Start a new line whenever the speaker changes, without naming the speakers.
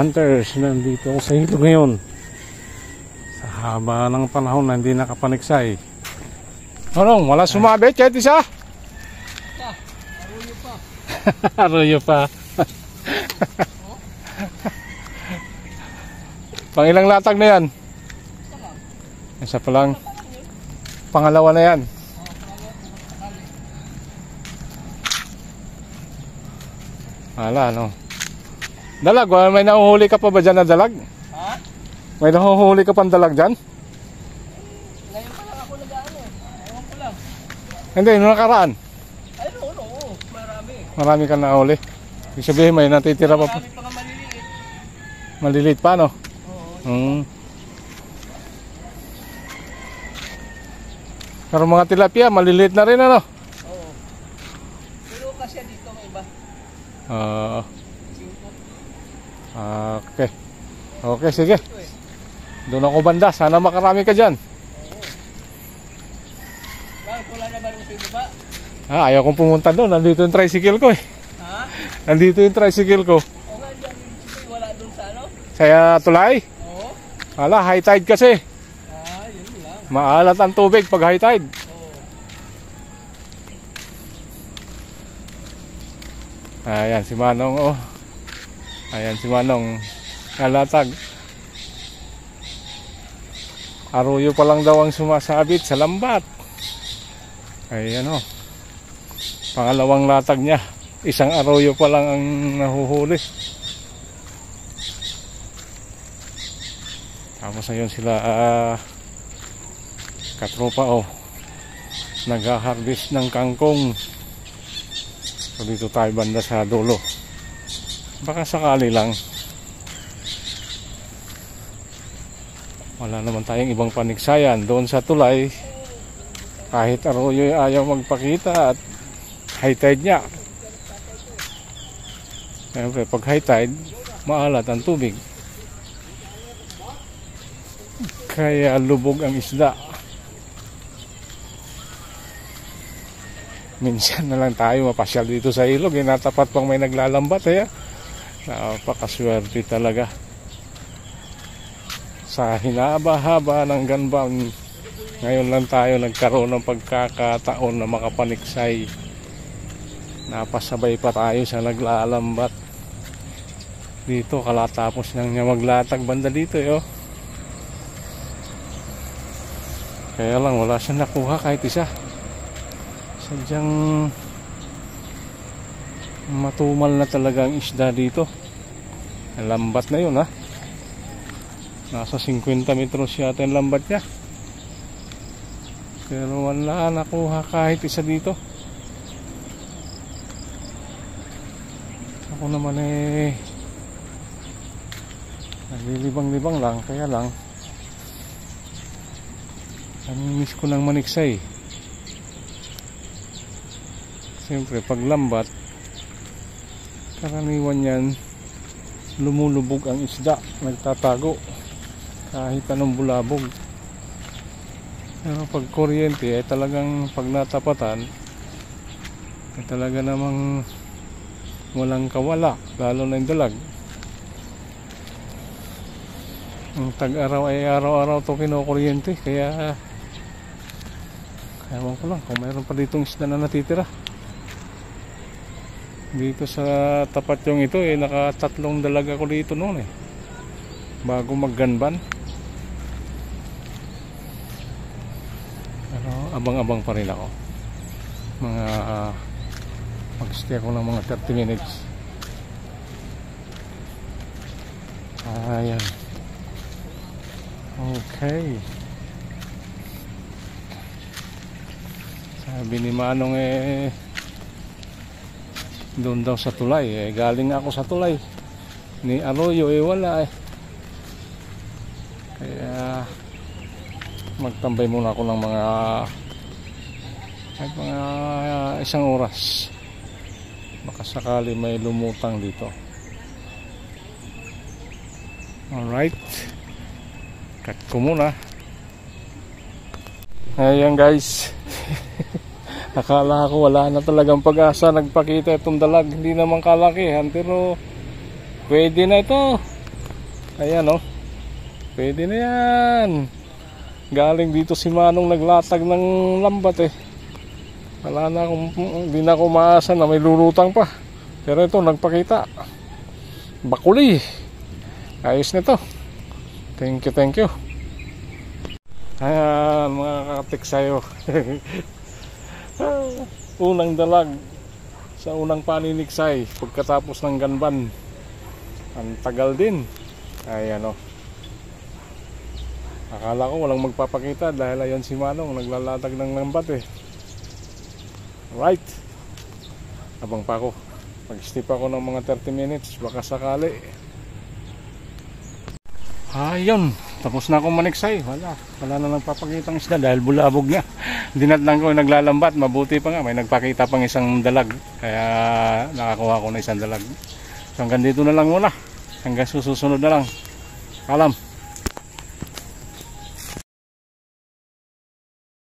hunters, nandito ako sa ilog ngayon. Sa haba ng panahon na hindi nakapaniksay. Anong, wala sumabit kahit isa?
Arroyo pa.
Arroyo pa. Pang ilang latag na yan? Isa pa lang. Pangalawa na yan. Wala, no? Dalag, may nahuhuli ka pa ba dyan na dalag?
Ha?
May nahuhuli ka pang dalag dyan?
Ngayon pa lang ako nag-ano. Ewan ko lang.
Hindi, nung nakaraan.
Ay, oo. Marami.
Marami ka nahuli. Ibig sabihin, may natitira pa pa.
Marami pa nga maliliit.
Maliliit pa, no?
Oo.
Pero mga tilapia, maliliit na rin, ano?
Oo. Pero kasi dito may iba.
Okay. Okay, sige. Doon ako banda. Sana makarami ka dyan.
Bakit wala na ba rin sa iba?
Ayaw kong pumunta doon. Nandito yung tricycle ko eh.
Ha?
Nandito yung tricycle ko.
O nga dyan, wala doon sa ano?
Sa tulay?
Oo.
Hala, high tide kasi.
Yun lang.
Maalat ang tubig pag high tide.
Oo.
Ayan si Manong, oh. Ayan si Manong. Nalatag. Arroyo pa lang daw ang sumasabit sa lambat. Ayan, oh. Pangalawang latag niya. Isang arroyo pa lang ang nahuhuli. Tapos ayun sila katropa, oh. Nag-harvest ng kangkong. So dito tayo banda sa dulo. Baka sakali lang. Wala naman tayong ibang paniksayan. Doon sa tulay, kahit arroyo ay ayaw magpakita at high tide niya. Siyempre pag high tide, maalat ang tubig. Kaya lubog ang isda. Minsan na lang tayo mapasyal dito sa ilog. Natapat pang may naglalambat. Napakaswerte talaga. Sa hinaba-haba ng ganbang, ngayon lang tayo nagkaroon ng pagkakataon na makapaniksay. Napasabay pa tayo sa naglalambat. Dito kalatapos nang niya maglatag banda dito. Kaya lang wala siyang nakuha kahit isa. Sadyang matumal na talaga ang isda dito. Lambat na yun, ha. Nasa 50 metros yata yung lambat niya. Pero wala nakuha kahit isa dito. Ako naman naglilibang-libang lang. Kaya lang miss ko ng maniksay. Siyempre pag lambat, karaniwan yan lumulubog ang isda, nagtatago kahit anong bulabog. Pero pag kuryente ay talagang pag natapatan ay talaga namang walang kawala, lalo na yung dalag. Ang tag-araw ay araw-araw to kinukuryente, kaya ewan ko lang kung mayroon pa ditong isda na natitira. Dito sa tapat yung ito nakatatlong dalaga ko dito noon bago magganban. Pero abang-abang pa rin ako. Mga mag-stay ako ng mga 30 minutes. Ayan. Okay. Sabi ni Manong doon daw sa tulay. Galing ako sa tulay. Ni arroyo wala Kaya magtambay muna ako ng mga isang oras. Baka sakali may lumutang dito. Alright. Cut ko muna. Ayan guys. Akala ko wala na talagang pag-asa. Nagpakita itong dalag. Hindi naman kalakihan pero pwede na ito. Ayan oh. Pwede na yan. Galing dito si Manong naglatag ng lambat eh. Wala na akong, hindi na ako maasa na may lulutang pa. Pero ito nagpakita. Bakuli. Ayos nito. Thank you. Ayan mga kakatik sayo. Unang dalag sa unang paniniksay pagkatapos ng ganban. Ang tagal din. Ayan o. Akala ko walang magpapakita dahil ayan si Manong naglalatag ng lambat eh. Right. Abang pa ako. Mag-step ako ng mga 30 minutes baka sakali. Ayun, tapos na akong maniksay. Wala na nagpapakita ng isda dahil bulabog na. Dinatnan ko naglalambat. Mabuti pa nga, may nagpakita pang isang dalag. Kaya nakakuha ko na isang dalag. So hanggang dito na lang muna. Hanggang susunod na lang. Alam.